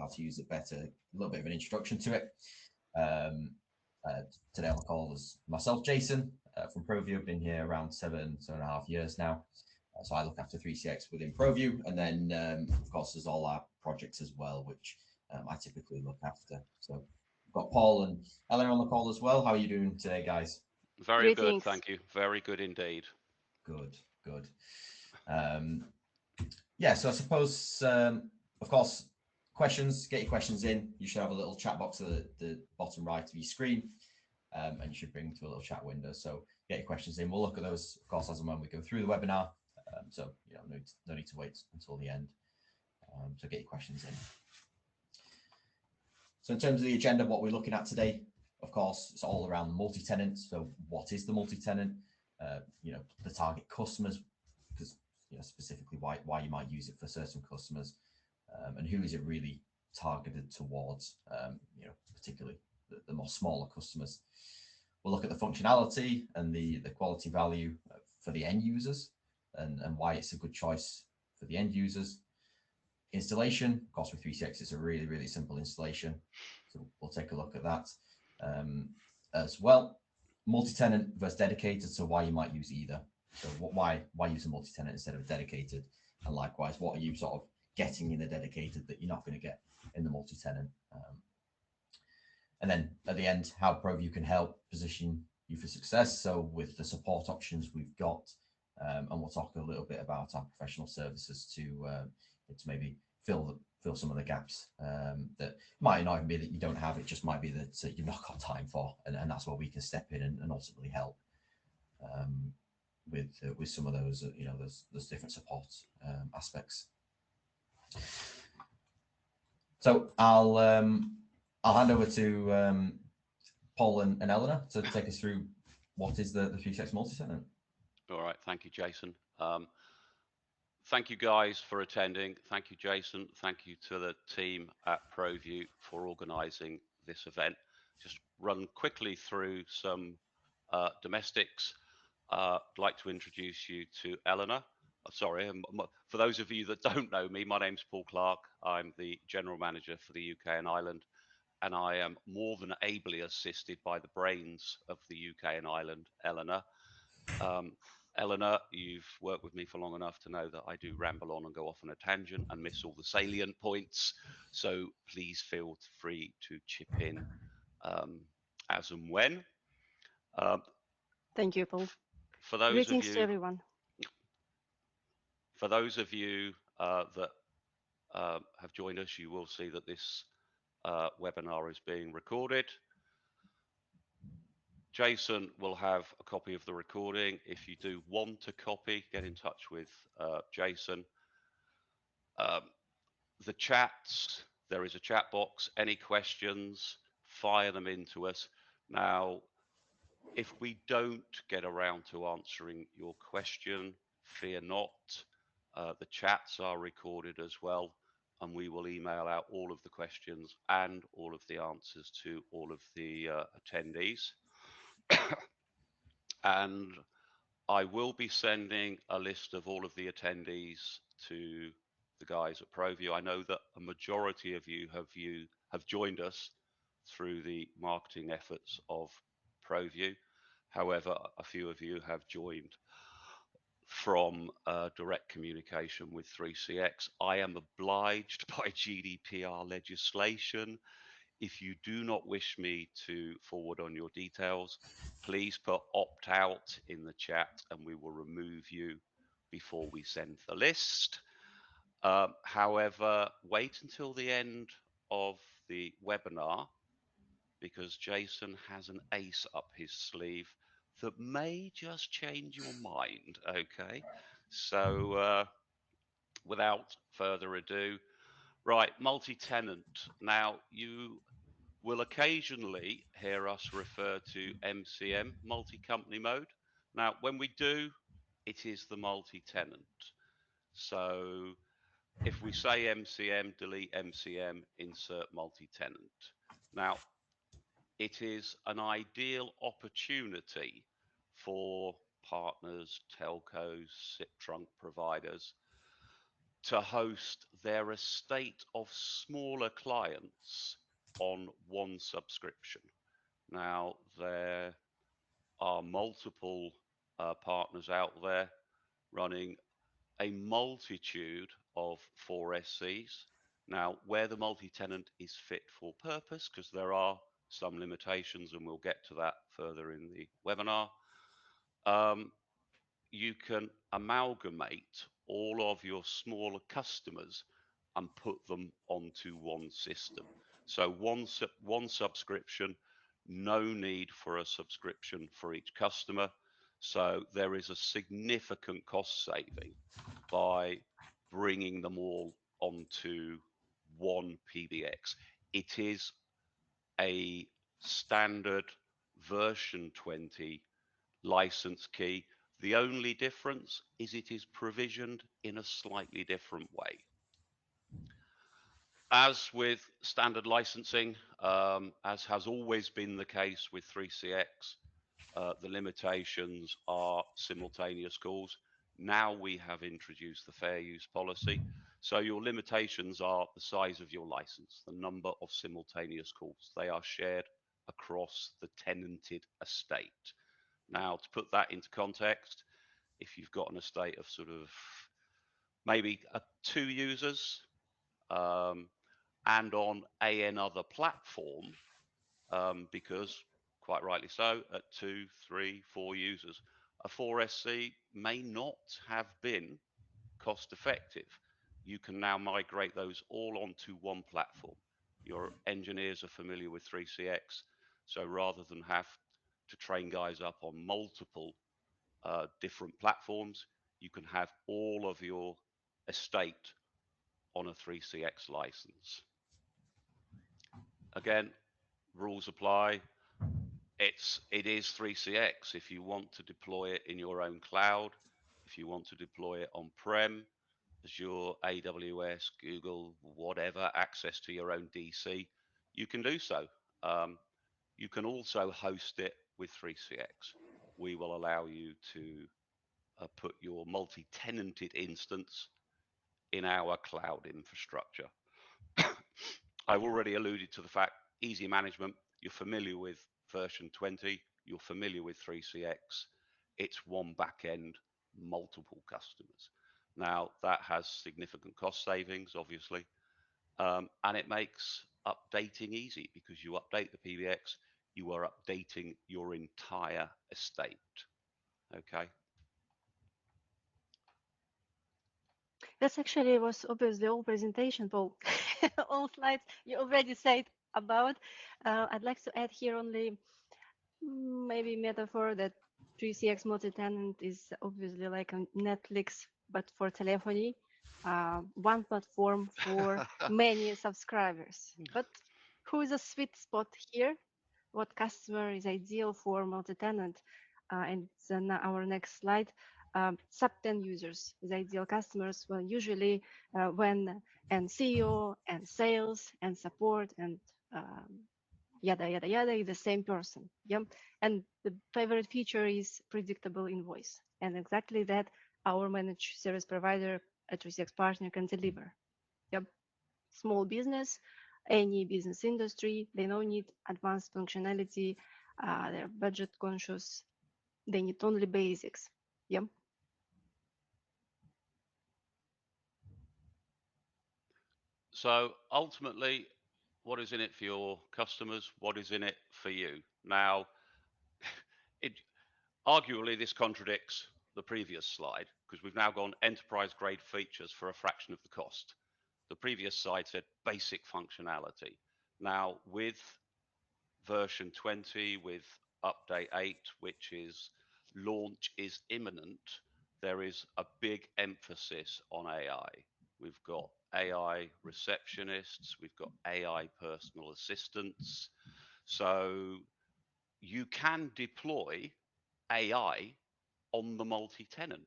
how to use it better, a little bit of an introduction to it. Today on the call is myself, Jason, from ProVu. I've been here around 7.5 years now. So I look after 3CX within ProVu, and then of course there's all our projects as well, which I typically look after. So we've got Paul and Eleanor on the call as well. How are you doing today, guys? Very good, thank you. Very good indeed. Good. Yeah, so I suppose, of course, questions, get your questions in. You should have a little chat box at the bottom right of your screen, and you should bring to a little chat window. So get your questions in. We'll look at those, of course, as and when we go through the webinar. So no need to wait until the end. So get your questions in. So in terms of the agenda, what we're looking at today, of course, it's all around the multi-tenant. So what is the multi-tenant? The target customers, because specifically why you might use it for certain customers, and who is it really targeted towards? Particularly the more smaller customers. We'll look at the functionality and the quality value for the end users, and why it's a good choice for the end users. Installation, of course, with 3CX, it's a really simple installation. So we'll take a look at that as well. Multi-tenant versus dedicated, so why you might use either. So why use a multi-tenant instead of a dedicated? And likewise, what are you sort of getting in the dedicated that you're not going to get in the multi-tenant? And then at the end, how ProVu can help position you for success. So with the support options we've got, and we'll talk a little bit about our professional services to maybe fill some of the gaps that might not even be that you don't have. It just might be that you've not got time for, and that's where we can step in and ultimately help with some of those those different support aspects. So I'll hand over to Paul and Eleanor to take us through what is the 3CX multi-tenant. All right, thank you, Jason. Thank you guys for attending. Thank you, Jason. Thank you to the team at ProVu for organising this event. Just run quickly through some domestics. I'd like to introduce you to Eleanor. Sorry, for those of you that don't know me, my name's Paul Clark. I'm the General Manager for the UK and Ireland, and I am more than ably assisted by the brains of the UK and Ireland, Eleanor. Eleanor, you've worked with me for long enough to know that I do ramble on and go off on a tangent and miss all the salient points. So please feel free to chip in as and when. Thank you, Paul. For those Greetings of you, to everyone. For those of you that have joined us, you will see that this webinar is being recorded. Jason will have a copy of the recording. If you do want a copy, get in touch with Jason. The chats, there is a chat box. Any questions, fire them into us. Now, if we don't get around to answering your question, fear not. The chats are recorded as well, and we will email out all of the questions and all of the answers to all of the attendees. And I will be sending a list of all of the attendees to the guys at ProVu. I know that a majority of you have joined us through the marketing efforts of ProVu. However, a few of you have joined from direct communication with 3CX. I am obliged by GDPR legislation. If you do not wish me to forward on your details, please put opt out in the chat and we will remove you before we send the list. However, wait until the end of the webinar, because Jason has an ace up his sleeve that may just change your mind. Okay, so without further ado, right, multi-tenant. Now, you will occasionally hear us refer to MCM, multi-company mode. Now, when we do, it is the multi-tenant. So if we say MCM, delete MCM, insert multi-tenant. Now, it is an ideal opportunity for partners, telcos, SIP trunk providers to host their estate of smaller clients on one subscription. Now, there are multiple partners out there running a multitude of 4SCs. Now, where the multi-tenant is fit for purpose, because there are some limitations, and we'll get to that further in the webinar, um, you can amalgamate all of your smaller customers and put them onto one system. So one subscription, no need for a subscription for each customer. So there is a significant cost saving by bringing them all onto one PBX. It is a standard version 20 license key. The only difference is it is provisioned in a slightly different way. As with standard licensing, as has always been the case with 3CX, the limitations are simultaneous calls. Now we have introduced the fair use policy. So your limitations are the size of your license, the number of simultaneous calls. They are shared across the tenanted estate. Now, to put that into context, if you've got an estate of sort of maybe 2 users and on another platform, because quite rightly so, at 2, 3, 4 users, a 4SC may not have been cost effective. You can now migrate those all onto one platform. Your engineers are familiar with 3CX, so rather than have to train guys up on multiple different platforms, you can have all of your estate on a 3CX license. Again, rules apply. It is 3CX. If you want to deploy it in your own cloud, if you want to deploy it on-prem, Azure, AWS, Google, whatever, access to your own DC, you can do so. You can also host it with 3CX. We will allow you to put your multi-tenanted instance in our cloud infrastructure. I've already alluded to the fact, easy management, you're familiar with version 20, you're familiar with 3CX, it's one backend, multiple customers. Now, that has significant cost savings, obviously, and it makes updating easy because you update the PBX, you are updating your entire estate, okay? That's actually was obviously all presentation, Paul. All slides you already said about. I'd like to add here only maybe metaphor that 3CX multi-tenant is obviously like a Netflix, but for telephony. One platform for many subscribers. But who is a sweet spot here? What customer is ideal for multi-tenant? And then our next slide. Sub 10 users is ideal customers. Well, usually when and CEO and sales and support and yada yada yada is the same person. Yeah, and the favorite feature is predictable invoice, and exactly that our managed service provider at 3CX partner can deliver. Yep, small business, any business industry, they don't need advanced functionality. They're budget conscious. They need only basics. Yep. So ultimately, what is in it for your customers? What is in it for you? Now, it arguably this contradicts the previous slide because we've now gone enterprise grade features for a fraction of the cost. The previous slide said basic functionality. Now, with version 20, with update 8, which is launch is imminent, there is a big emphasis on AI. We've got AI receptionists, we've got AI personal assistants. So you can deploy AI on the multi-tenant.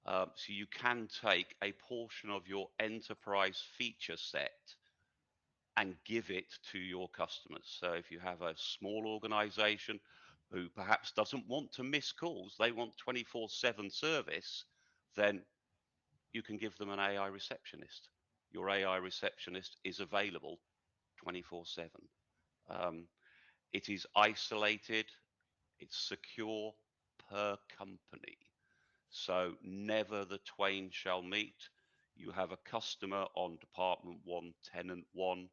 So you can take a portion of your enterprise feature set and give it to your customers. So if you have a small organization who perhaps doesn't want to miss calls, they want 24/7 service, then you can give them an AI receptionist. Your AI receptionist is available 24/7. It is isolated, it's secure per company. So never the twain shall meet. You have a customer on department 1, tenant 1.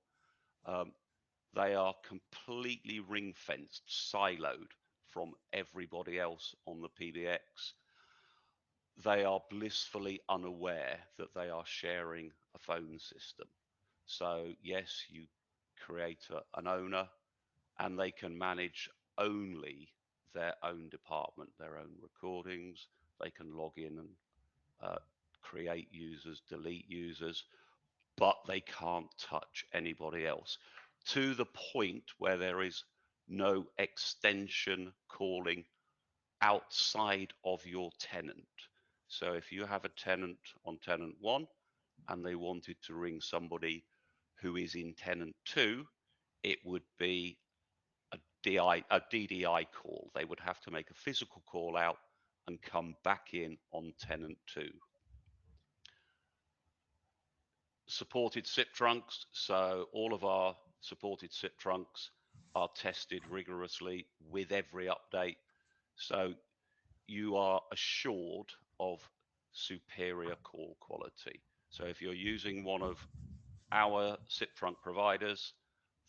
They are completely ring fenced, siloed from everybody else on the PBX. They are blissfully unaware that they are sharing a phone system. So yes, you create an owner and they can manage only their own department, their own recordings. They can log in and create users, delete users, but they can't touch anybody else, to the point where there is no extension calling outside of your tenant. So if you have a tenant on tenant 1 and they wanted to ring somebody who is in tenant 2, it would be a DDI call. They would have to make a physical call out and come back in on tenant 2. Supported SIP trunks. So all of our supported SIP trunks are tested rigorously with every update. So you are assured of superior call quality. So if you're using one of our SIP trunk providers,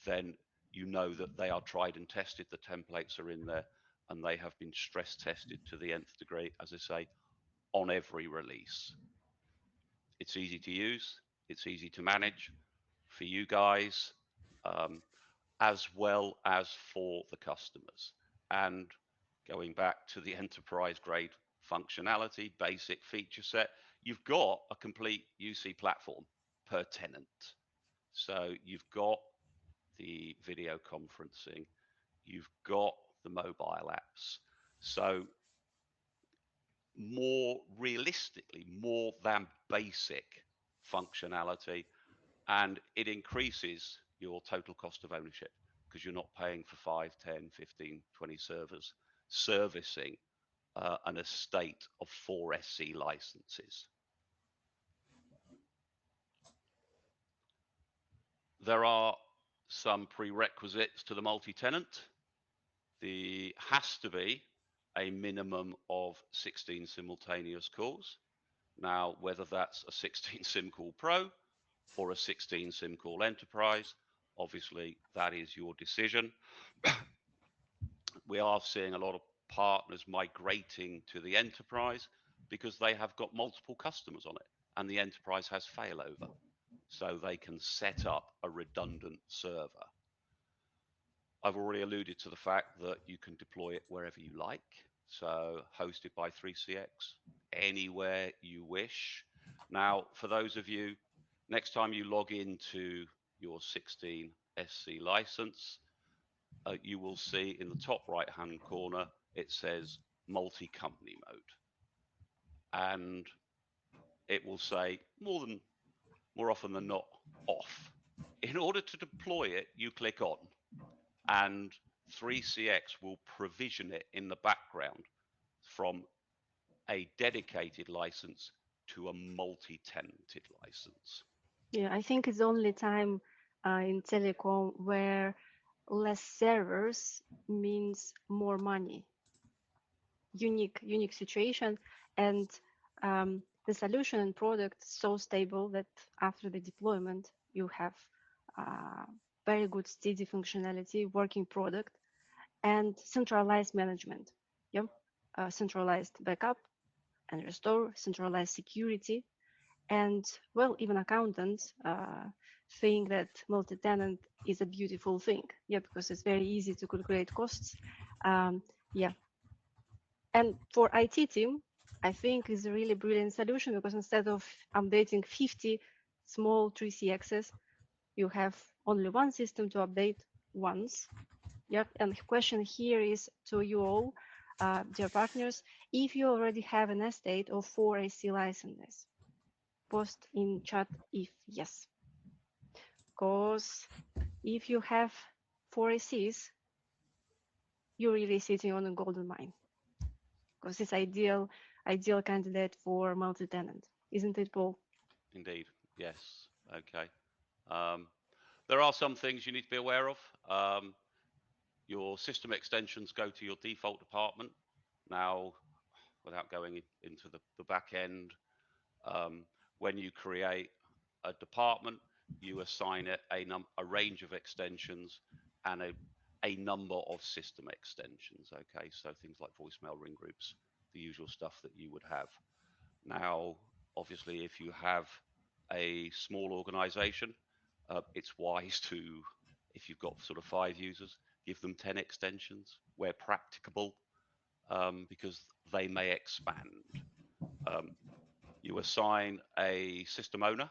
then you know that they are tried and tested, the templates are in there, and they have been stress tested to the nth degree, as I say, on every release. It's easy to use, it's easy to manage for you guys, as well as for the customers. And going back to the enterprise grade functionality, basic feature set, you've got a complete UC platform per tenant. So you've got the video conferencing, you've got the mobile apps. So more realistically, more than basic functionality, and it increases your total cost of ownership because you're not paying for 5, 10, 15, 20 servers servicing an estate of 4 SC licenses. There are some prerequisites to the multi-tenant. There has to be a minimum of 16 simultaneous calls. Now, whether that's a 16 SIM call Pro or a 16 SIM call Enterprise, obviously that is your decision. We are seeing a lot of partners migrating to the Enterprise because they have got multiple customers on it and the Enterprise has failover. So they can set up a redundant server. I've already alluded to the fact that you can deploy it wherever you like. So hosted by 3CX, anywhere you wish. Now, for those of you, next time you log into your 16 SC license, you will see in the top right hand corner, it says multi-company mode. And it will say more often than not, off. In order to deploy it, you click on, and 3CX will provision it in the background from a dedicated license to a multi-tenanted license. Yeah, I think it's the only time in telecom where less servers means more money. Unique situation, and the solution and product so stable that after the deployment you have very good steady functionality, working product, and centralized management. Yep, centralized backup and restore, centralized security, and well, even accountants think that multi-tenant is a beautiful thing. Yeah, because it's very easy to calculate costs. Yeah. And for IT team, I think is a really brilliant solution because instead of updating 50 small 3CXs, you have only one system to update once. Yep. And the question here is to you all, dear partners, if you already have an estate of 4 AC licenses, post in chat if yes. Because if you have 4 ACs, you're really sitting on a golden mine. Because it's ideal candidate for multi-tenant. isn't it, Paul? Indeed. Yes. Okay. There are some things you need to be aware of. Your system extensions go to your default department. Now, without going into the back end, when you create a department, you assign it a range of extensions and a number of system extensions. Okay, so things like voicemail, ring groups, the usual stuff that you would have. Now, obviously, if you have a small organization, it's wise to, if you've got sort of 5 users, give them 10 extensions where practicable, because they may expand. You assign a system owner,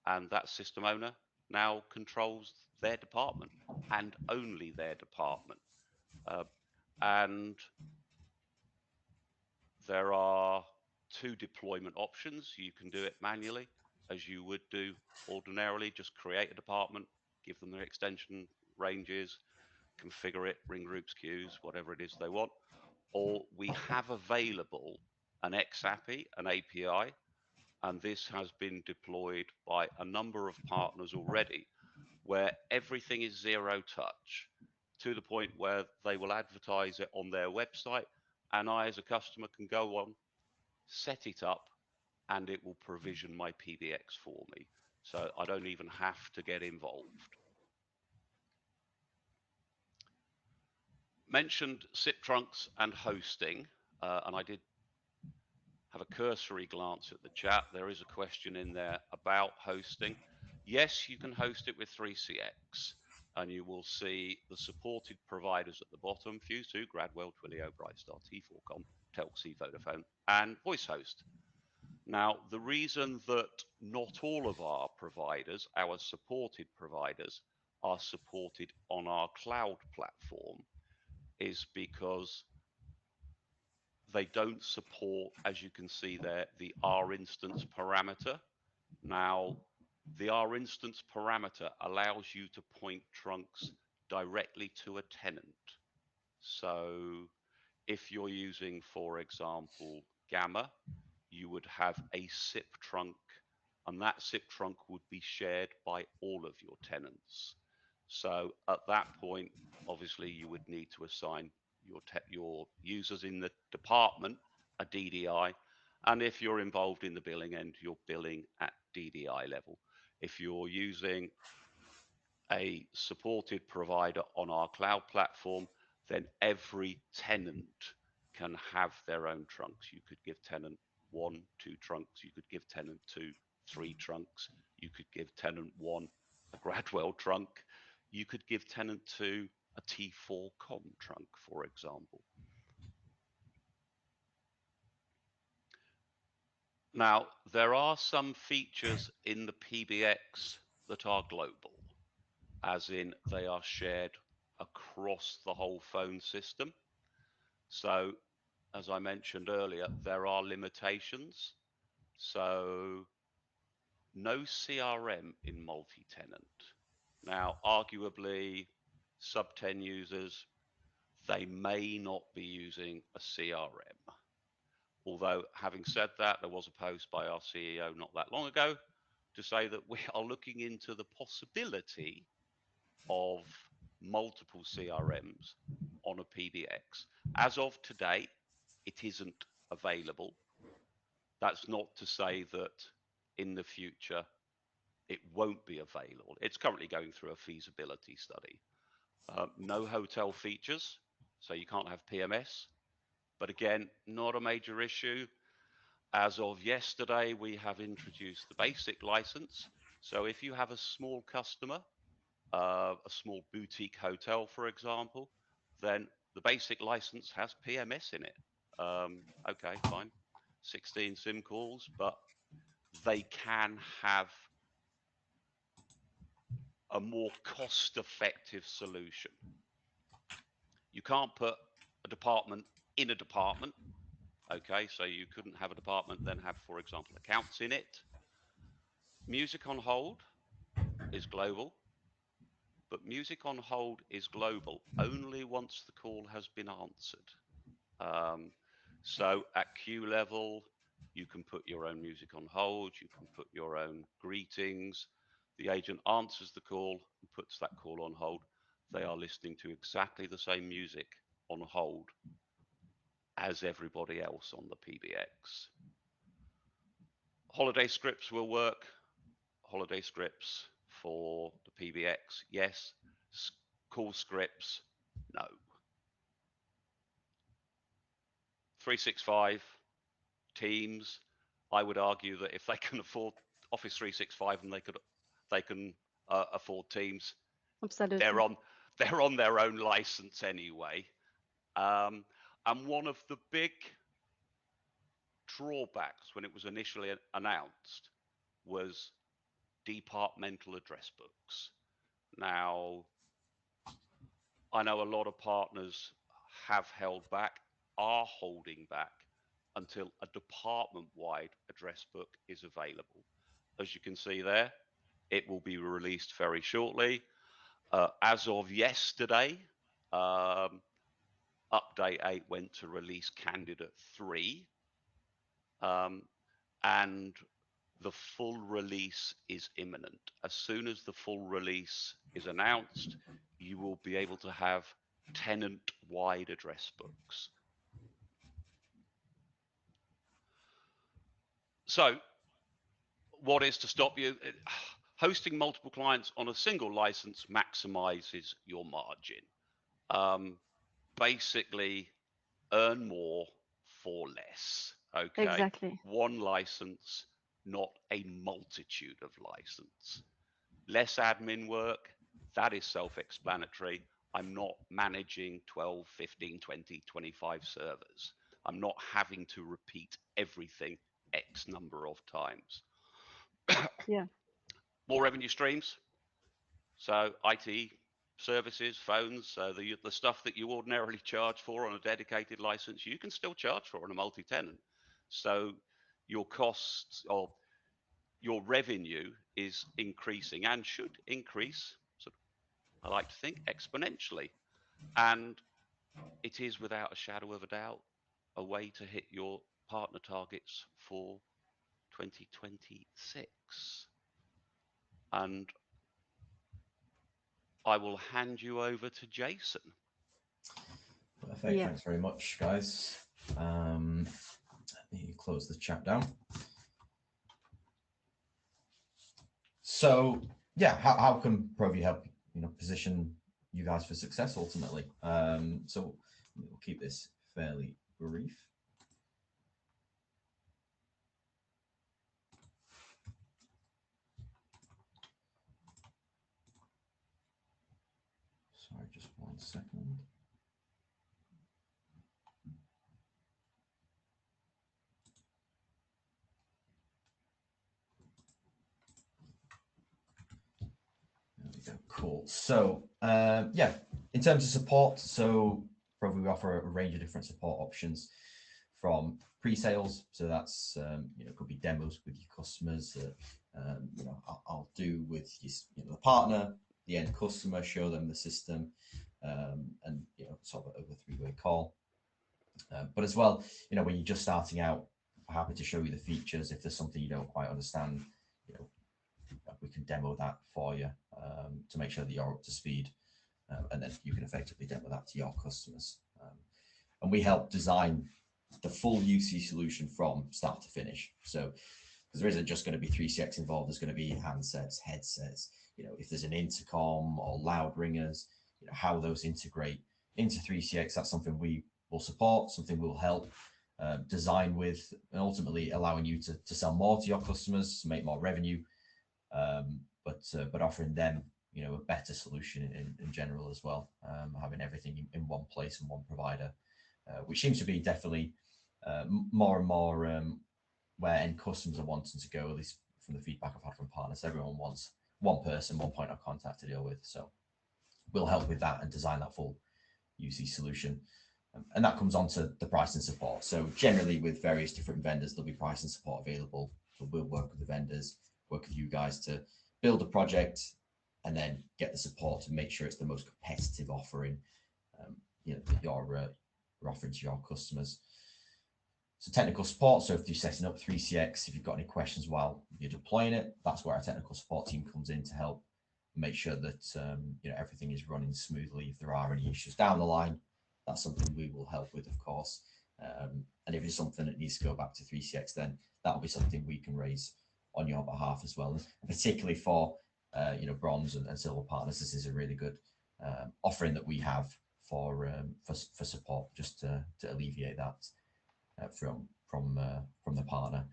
and that system owner now controls their department and only their department. And there are 2 deployment options. You can do it manually, as you would do ordinarily, just create a department, give them their extension ranges, configure it, ring groups, queues, whatever it is they want. Or we have available an XAPI, an API, and this has been deployed by a number of partners already, where everything is zero touch, to the point where they will advertise it on their website, and I, as a customer, can go on, set it up, and it will provision my PBX for me. So I don't even have to get involved. Mentioned SIP trunks and hosting, and I did have a cursory glance at the chat. There is a question in there about hosting. Yes, you can host it with 3CX, and you will see the supported providers at the bottom: Fuse2, Gradwell, Twilio, Brightstar, T4Com, Telxi, Vodafone, and VoiceHost. Now, the reason that not all of our providers, our supported providers, are supported on our cloud platform is because they don't support, as you can see there, the R instance parameter. Now, the R instance parameter allows you to point trunks directly to a tenant. So if you're using, for example, Gamma, you would have a SIP trunk, and that SIP trunk would be shared by all of your tenants. So at that point, obviously, you would need to assign your users in the department a DDI, and if you're involved in the billing end, you're billing at DDI level. If you're using a supported provider on our cloud platform, then every tenant can have their own trunks. You could give tenant 1, 2 trunks. You could give tenant 2, 3 trunks. You could give tenant 1 a Gradwell trunk. You could give tenant 2 a T4Com trunk, for example. Now, there are some features in the PBX that are global, as in they are shared across the whole phone system. So, as I mentioned earlier, there are limitations. So, no CRM in multi-tenant. Now, arguably, sub 10 users, they may not be using a CRM. Although, having said that, there was a post by our CEO not that long ago to say that we are looking into the possibility of multiple CRMs on a PBX. As of today, it isn't available. That's not to say that in the future it won't be available. It's currently going through a feasibility study. No hotel features, so you can't have PMS. But again, not a major issue. As of yesterday, we have introduced the basic license. So if you have a small customer, a small boutique hotel, for example, then the basic license has PMS in it. Okay, fine, 16 SIM calls, but they can have a more cost-effective solution. You can't put a department in a department. Okay, so you couldn't have a department then have, for example, accounts in it. Music on hold is global, but music on hold is global only once the call has been answered. So at queue level, You can put your own music on hold. You can put your own greetings. The agent answers the call and puts that call on hold. They are listening to exactly the same music on hold as everybody else on the PBX. Holiday scripts will work. Holiday scripts for the PBX, yes. Call scripts, no. 365, Teams, I would argue that if they can afford Office 365 and they can afford Teams, Absolutely. they're on their own license anyway. And one of the big drawbacks when it was initially announced was departmental address books. Now, I know a lot of partners have held back, are holding back until a department-wide address book is available. As you can see there, it will be released very shortly. As of yesterday, update 8 went to release candidate 3, and the full release is imminent. As soon as the full release is announced, you will be able to have tenant-wide address books. So, what is to stop you? Hosting multiple clients on a single license maximizes your margin. Basically, earn more for less. Okay. Exactly. One license, not a multitude of license. Less admin work, that is self-explanatory. I'm not managing 12, 15, 20, 25 servers. I'm not having to repeat everything X number of times. Yeah. More revenue streams. So IT services, phones, so the stuff that you ordinarily charge for on a dedicated license, you can still charge for on a multi-tenant. So your costs or your revenue is increasing and should increase, sort of, I like to think, exponentially. And it is, without a shadow of a doubt, a way to hit your partner targets for 2026. And I will hand you over to Jason. Perfect. Yeah. Thanks very much, guys. Let me close the chat down. So, yeah, how can ProVu help position you guys for success ultimately? So we'll keep this fairly brief. Sorry, just 1 second. There we go. Cool. So, yeah, in terms of support, so ProVu offer a range of different support options from pre-sales. So that's, could be demos with your customers that, I'll do with the partner, the end customer, show them the system, and sort of over a 3-way call. But as well, when you're just starting out, I'm happy to show you the features. If there's something you don't quite understand, we can demo that for you to make sure that you're up to speed, and then you can effectively demo that to your customers. And we help design the full UC solution from start to finish. So there isn't just going to be 3CX involved. There's going to be handsets, headsets. If there's an intercom or loud ringers, how those integrate into 3CX. That's something we will support, something we'll help design with, and ultimately allowing you to sell more to your customers, to make more revenue, but offering them a better solution in general as well, having everything in one place and one provider, which seems to be definitely more and more where end customers are wanting to go, at least from the feedback I've had from partners. Everyone wants one person, one point of contact to deal with. So we'll help with that and design that full UC solution. And that comes on to the price and support. So generally with various different vendors, there'll be price and support available. So we'll work with the vendors, work with you guys to build a project and then get the support to make sure it's the most competitive offering, that you're offering to your customers. So technical support, so if you're setting up 3CX, if you've got any questions while you're deploying it, that's where our technical support team comes in to help make sure that everything is running smoothly. If there are any issues down the line, that's something we will help with, of course. And if it's something that needs to go back to 3CX, then that will be something we can raise on your behalf as well. And particularly for bronze and silver partners, this is a really good offering that we have for support, just to alleviate that from the partner.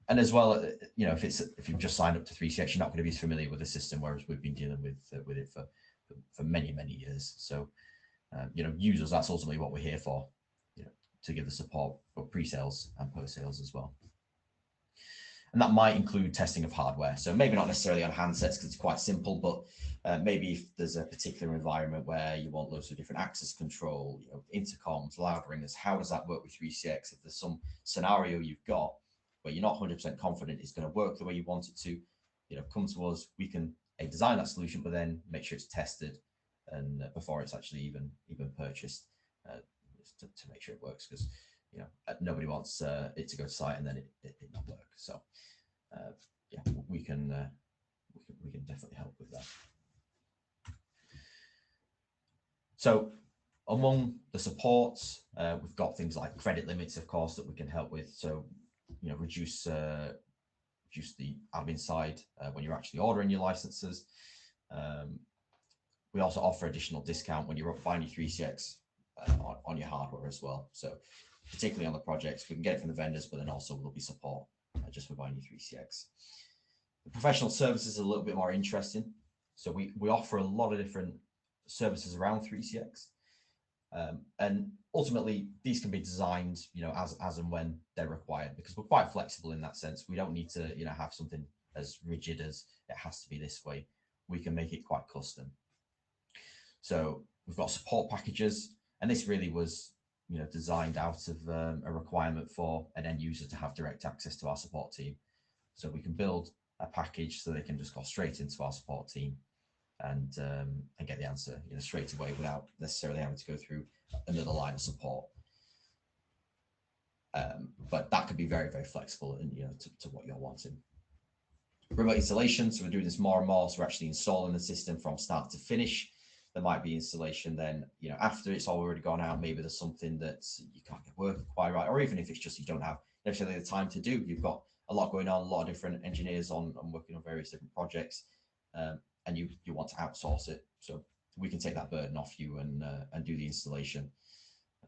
And as well, if you've just signed up to 3CX, you're not going to be familiar with the system, whereas we've been dealing with it for many years. So users, that's ultimately what we're here for, to give the support for pre-sales and post-sales as well. And that might include testing of hardware. So maybe not necessarily on handsets because it's quite simple, but maybe if there's a particular environment where you want loads of different access control, intercoms, loud ringers, how does that work with 3CX? If there's some scenario you've got where you're not 100% confident it's going to work the way you want it to, come to us. We can design that solution, but then make sure it's tested and before it's actually even purchased, to make sure it works, because nobody wants it to go to site and then it not work. So we can definitely help with that. So among the supports, we've got things like credit limits, of course, that we can help with. So reduce the admin side when you're actually ordering your licenses. We also offer additional discount when you're buying your 3CX on your hardware as well. So particularly on the projects, we can get it from the vendors, but then also there'll be support just for buying your 3CX. The professional services are a little bit more interesting. So we offer a lot of different services around 3CX. And ultimately, these can be designed, as and when they're required, because we're quite flexible in that sense. We don't need to, have something as rigid as it has to be this way. We can make it quite custom. So we've got support packages, and this really was, designed out of a requirement for an end user to have direct access to our support team. So we can build a package so they can just go straight into our support team and get the answer, straight away without necessarily having to go through another line of support. But that could be very, very flexible and to what you're wanting. Remote installation, so we're doing this more and more. So we're actually installing the system from start to finish. There might be installation then, after it's already gone out, maybe there's something that you can't get working quite right, or even if it's just you don't have necessarily the time to do. You've got a lot going on, a lot of different engineers on working on various different projects, and you want to outsource it. So we can take that burden off you and do the installation.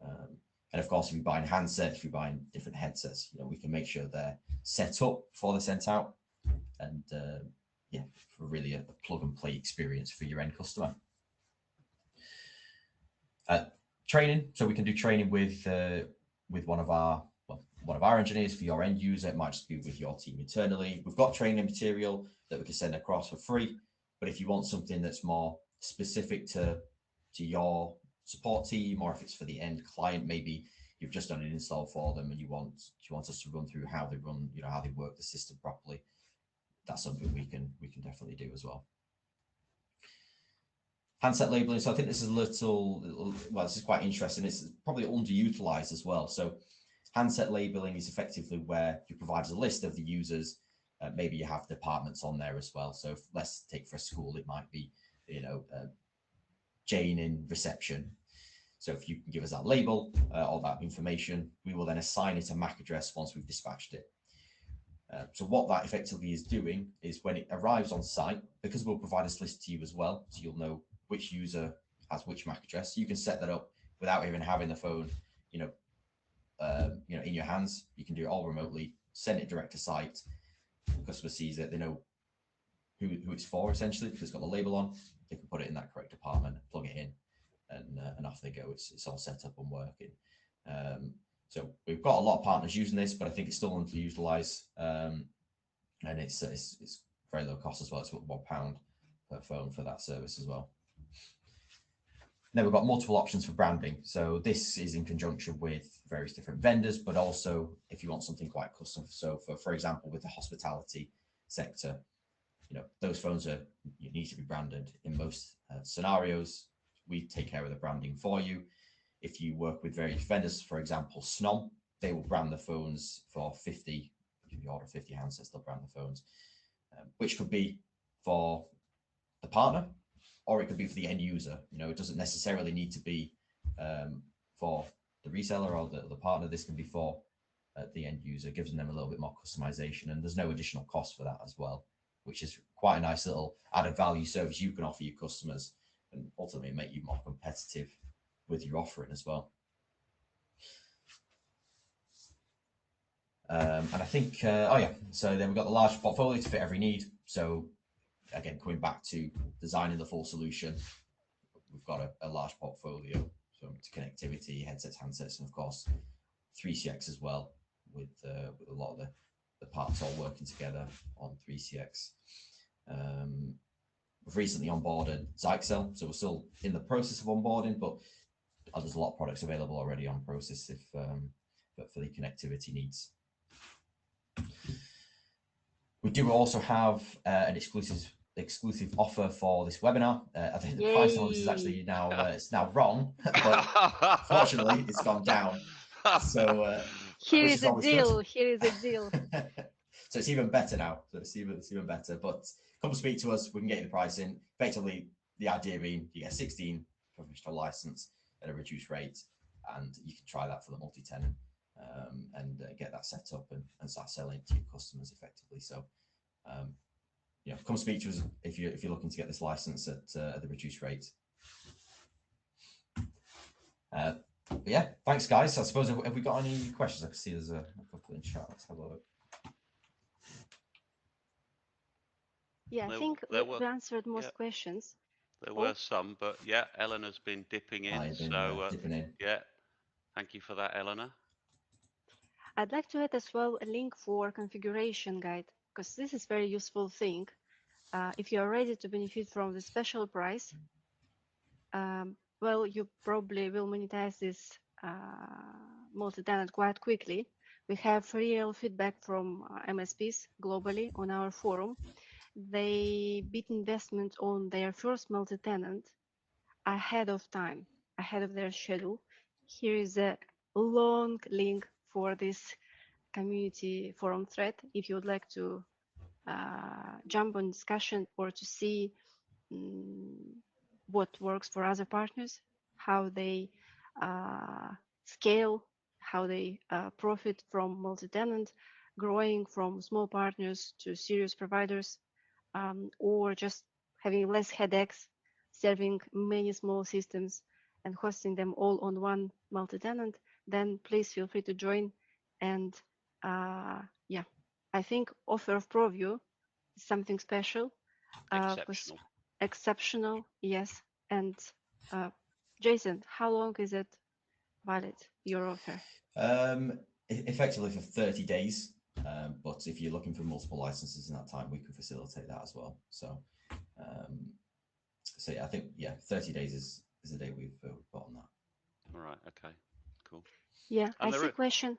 And of course, if you're buying handsets, if you're buying different headsets, we can make sure they're set up before they're sent out, and for really a plug and play experience for your end customer. Training, so we can do training with one of our engineers for your end user. It might just be with your team internally. We've got training material that we can send across for free, but if you want something that's more specific to your support team, or if it's for the end client, maybe you've just done an install for them and you want us to run through how they run, how they work the system properly, that's something we can definitely do as well. Handset labeling. So I think this is this is quite interesting. It's probably underutilized as well. So handset labeling is effectively where you provide a list of the users. Maybe you have departments on there as well. So let's take for a school, it might be, Jane in reception. So if you can give us that label, all that information, we will then assign it a MAC address once we've dispatched it. So what that effectively is doing is when it arrives on site, because we'll provide this list to you as well, so you'll know which user has which MAC address. You can set that up without even having the phone, in your hands. You can do it all remotely, send it direct to site. The customer sees it, they know who it's for, essentially, because it's got the label on. They can put it in that correct department, plug it in, and off they go. It's all set up and working. So we've got a lot of partners using this, but I think it's still underutilized, and it's very low cost as well. It's £1 per phone for that service as well. Then we've got multiple options for branding. So this is in conjunction with various different vendors, but also if you want something quite custom. So for example, with the hospitality sector, those phones need to be branded in most scenarios. We take care of the branding for you. If you work with various vendors, for example, SNOM, they will brand the phones for 50. If you order 50 handsets, they'll brand the phones, which could be for the partner, or it could be for the end user. You know, it doesn't necessarily need to be for the reseller or the partner. This can be for the end user, giving them a little bit more customization, and there's no additional cost for that as well, which is quite a nice little added value service you can offer your customers, and ultimately make you more competitive with your offering as well. And I think, oh yeah, so then we've got the large portfolio to fit every need. So again, coming back to designing the full solution, we've got a large portfolio, so to connectivity, headsets, handsets, and of course 3CX as well, with a lot of the parts all working together on 3CX. We've recently onboarded Zyxel, so we're still in the process of onboarding, but there's a lot of products available already on Process but for the connectivity needs. We do also have an exclusive offer for this webinar. I think the price on this is actually now it's now wrong, but fortunately it's gone down. So here is a deal. Here is a deal. So it's even better now. So it's even better. But come speak to us. We can get you the pricing. Effectively, the idea being you get 16 professional license at a reduced rate, and you can try that for the multi-tenant and get that set up and start selling it to your customers effectively. So yeah, come speak to us if you're looking to get this license at the reduced rate. But yeah, thanks guys. I suppose have we got any questions? I can see there's a couple in chat. Let's have a look. Yeah, I think we answered most questions. There were some, but yeah, Eleanor's been dipping in. Dipping in. Yeah, thank you for that, Eleanor. I'd like to add as well a link for configuration guide, because this is very useful thing. If you are ready to benefit from the special price, well, you probably will monetize this multi-tenant quite quickly. We have real feedback from MSPs globally on our forum. They beat investment on their first multi-tenant ahead of time, ahead of their schedule. Here is a long link for this community forum thread if you would like to jump on discussion or to see what works for other partners, how they scale, how they profit from multi-tenant, growing from small partners to serious providers, or just having less headaches, serving many small systems and hosting them all on one multi-tenant, then please feel free to join. And yeah, I think offer of ProVu is something special. Exceptional. Exceptional, yes. And Jason, how long is it valid, your offer? Effectively for 30 days. But if you're looking for multiple licenses in that time, we can facilitate that as well. So, so yeah, I think 30 days is the day we've got on that. All right. Okay. Cool. Yeah, and I see a question.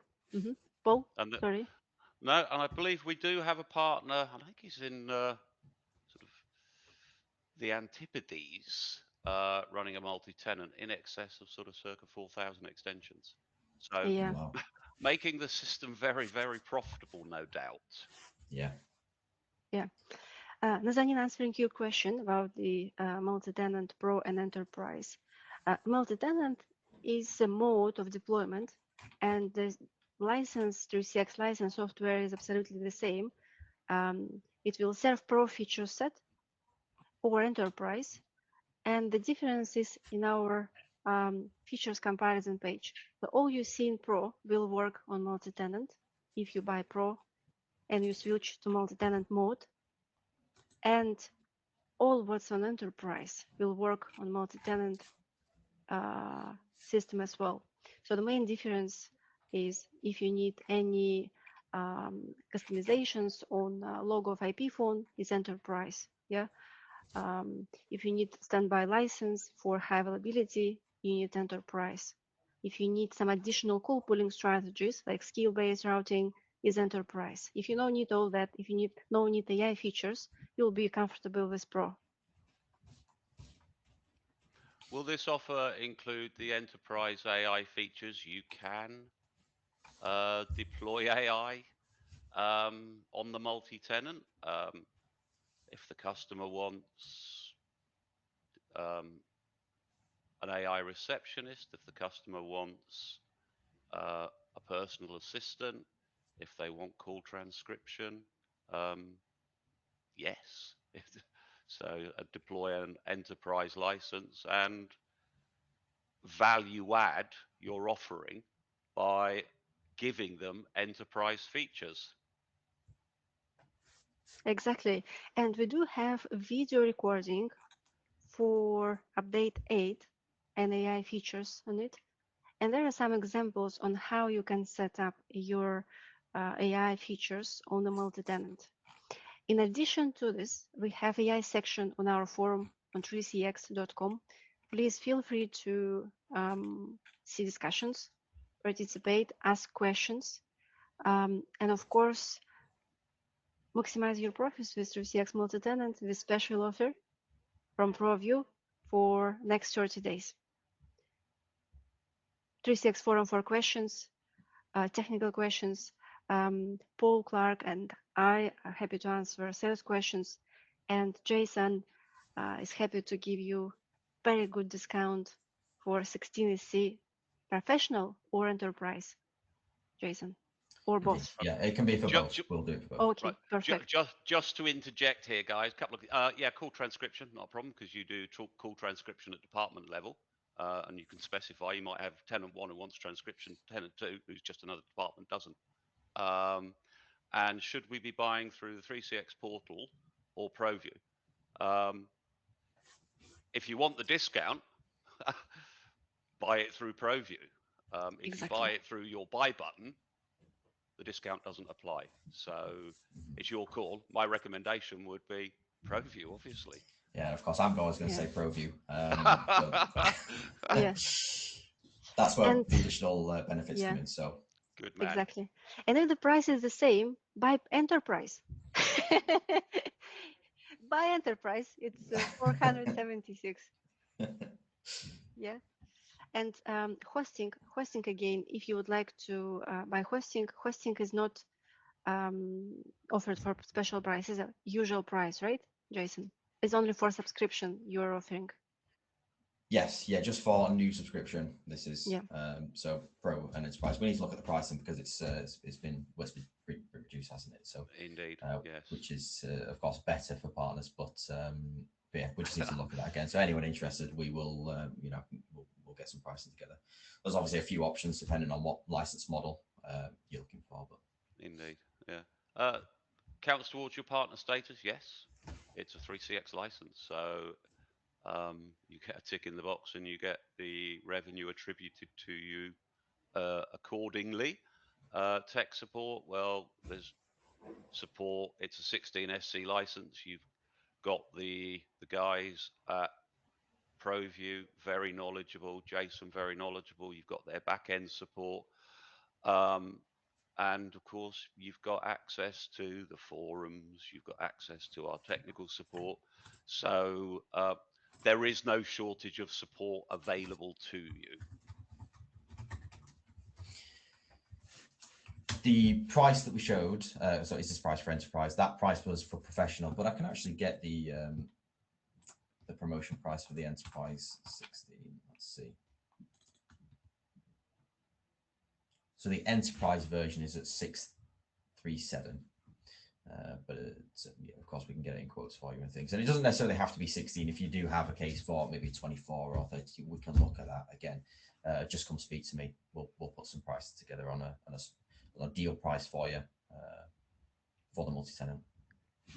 Paul, sorry. No, and I believe we do have a partner. I think he's in sort of the Antipodes, running a multi-tenant in excess of sort of circa 4,000 extensions. So yeah. Wow. Making the system very, very profitable, no doubt. Yeah. Yeah. Nazanin, answering your question about the multi-tenant Pro and Enterprise. Multi-tenant is a mode of deployment, and the license, 3CX license software is absolutely the same. It will serve Pro feature set or Enterprise, and the difference is in our features comparison page. So all you see in Pro will work on multi-tenant if you buy Pro and you switch to multi-tenant mode, and all what's on Enterprise will work on multi-tenant system as well. So the main difference is if you need any customizations on logo of IP phone, is Enterprise. Yeah. If you need standby license for high availability, you need Enterprise. If you need some additional call pooling strategies like skill-based routing, is Enterprise. If you don't need all that, if you don't need AI features, you'll be comfortable with Pro. Will this offer include the Enterprise AI features? You can deploy AI on the multi-tenant. If the customer wants an AI receptionist, if the customer wants a personal assistant, if they want call transcription, yes. So deploy an enterprise license and value add your offering by giving them enterprise features. Exactly. And we do have video recording for update 8 and AI features on it. And there are some examples on how you can set up your AI features on the multi-tenant. In addition to this, we have AI section on our forum on 3cx.com. Please feel free to see discussions, participate, ask questions, and of course, maximize your profits with 3cx multi-tenant with special offer from ProVu for next 30 days. 3cx forum for questions, technical questions. Paul, Clark, and I are happy to answer sales questions. And Jason is happy to give you very good discount for 16EC professional or enterprise, Jason, or both. Yeah, it can be for both. We'll do it for both. Okay, right. perfect. Just to interject here, guys, a couple of yeah, call transcription, not a problem, because you do call transcription at department level, and you can specify. You might have tenant 1 who wants transcription, tenant 2 who's just another department doesn't. And should we be buying through the 3CX portal or ProVu? If you want the discount, buy it through ProVu. If you buy it through your buy button, the discount doesn't apply. So it's your call. My recommendation would be ProVu, obviously. Yeah, of course, I'm always going to say ProVu. Yeah. That's where the additional benefits come in. So good man. Exactly. And if the price is the same, buy enterprise. Buy enterprise. It's 476. Yeah. And hosting again, if you would like to buy hosting is not offered for special price. It's a usual price, right, Jason? It's only for subscription you're offering. Yes, yeah, just for a new subscription. This is so Pro and Enterprise. We need to look at the pricing because it's been reduced, hasn't it? So indeed, yes. Which is of course better for partners, but yeah, we just need to look at that again. So anyone interested, we will we'll get some pricing together. There's obviously a few options depending on what license model you're looking for, but indeed, yeah. Counts towards your partner status. Yes, it's a 3CX license, so you get a tick in the box and you get the revenue attributed to you accordingly. Tech support, well, there's support. It's a 16 SC license. You've got the guys at ProVu, very knowledgeable. Jason, very knowledgeable. You've got their back end support. And of course, you've got access to the forums. You've got access to our technical support. So there is no shortage of support available to you. The price that we showed, so is this price for enterprise? That price was for professional, but I can actually get the promotion price for the enterprise 16. Let's see. So the enterprise version is at 637. But yeah, of course we can get it in quotes for you and things, and it doesn't necessarily have to be 16. If you do have a case for maybe 24 or 30, we can look at that again. Just come speak to me. We'll put some prices together on a deal price for you for the multi-tenant.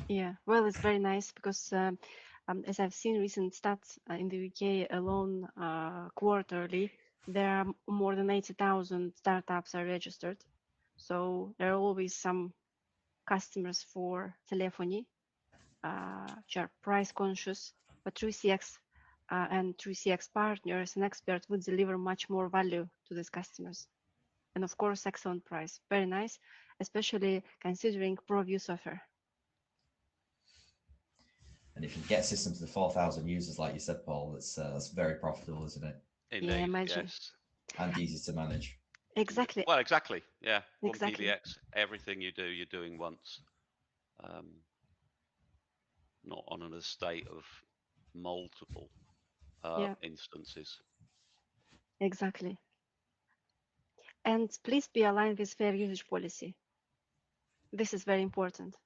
Yeah, well, it's very nice because as I've seen recent stats in the UK alone, quarterly, there are more than 80,000 startups are registered. So there are always some customers for telephony, which are price conscious, but 3CX and 3CX partners and experts would deliver much more value to these customers. And of course, excellent price, very nice, especially considering ProVu software. And if you get systems to 4,000 users, like you said, Paul, that's very profitable, isn't it? Indeed, yeah, imagine. yes. And easy to manage. Exactly. Well, exactly. Yeah. Exactly. One PBX. Everything you do, you're doing once. Not on an estate of multiple Yeah. instances. Exactly. And please be aligned with fair usage policy. This is very important.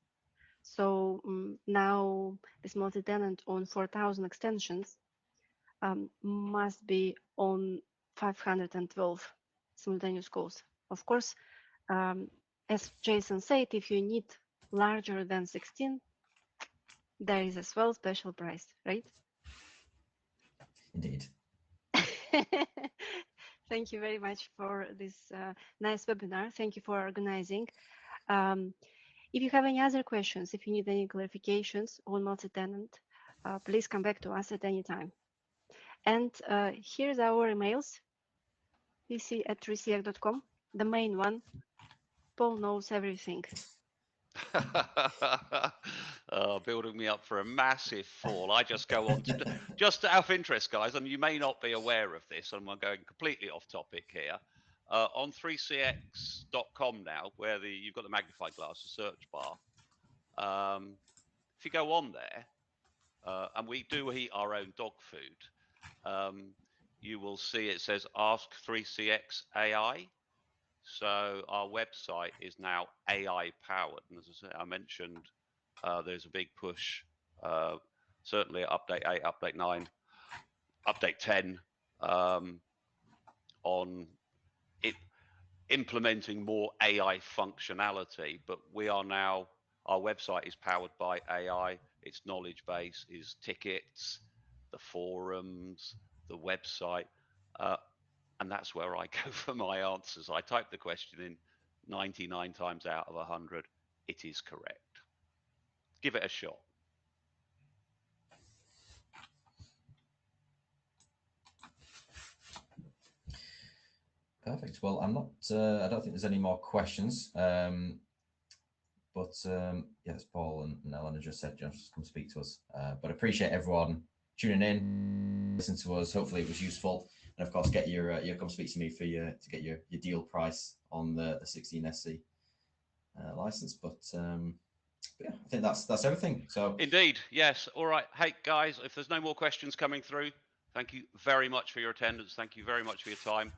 So now this multi-tenant on 4,000 extensions must be on 512 simultaneous calls. Of course, as Jason said, if you need larger than 16, there is as well special price, right? Indeed. Thank you very much for this nice webinar. Thank you for organizing. If you have any other questions, if you need any clarifications on multi-tenant, please come back to us at any time. And here's our emails, pc@3cx.com, the main one. Paul knows everything. Building me up for a massive fall. I just go on to, just out of interest, guys, and you may not be aware of this, and I'm going completely off topic here. On 3cx.com now, where you've got the magnifying glass, the search bar. If you go on there, and we do eat our own dog food, you will see it says Ask 3CX AI. So our website is now AI powered, and as I mentioned, there's a big push, certainly update 8, update 9, update 10, on it implementing more AI functionality. But we are now, our website is powered by AI. Its knowledge base is tickets, the forums, the website, and that's where I go for my answers. I type the question in 99 times out of 100, it is correct. Give it a shot. Perfect. Well, I'm not. I don't think there's any more questions. But yes, Paul and Eleanor just said just come speak to us. But appreciate everyone tuning in, listen to us. Hopefully it was useful, and of course get your come speak to me for to get your deal price on the 16SC license. But yeah, I think that's everything. So indeed, yes. All right. Hey guys, if there's no more questions coming through, thank you very much for your attendance. Thank you very much for your time.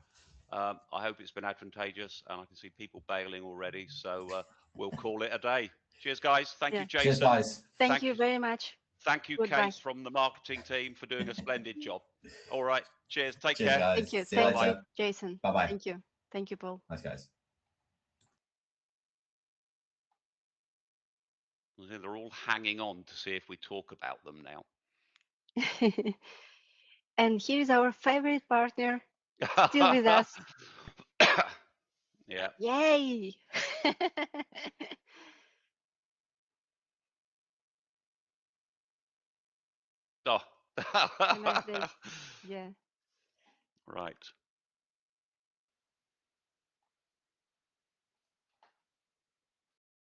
I hope it's been advantageous, and I can see people bailing already. So we'll call it a day. Cheers, guys. Thank you, Jason. Cheers, guys. Thank you very much. Thank you, Goodbye. Kate, from the marketing team, for doing a splendid job. All right. Cheers. Take Cheers, care. guys. Thank you. See you Thank later. you, Jason. Bye-bye. Thank you. Thank you, Paul. Nice, guys. They're all hanging on to see if we talk about them now. And here's our favorite partner, still with us. Yeah. Yay! Oh. Have a nice day. Yeah. Right.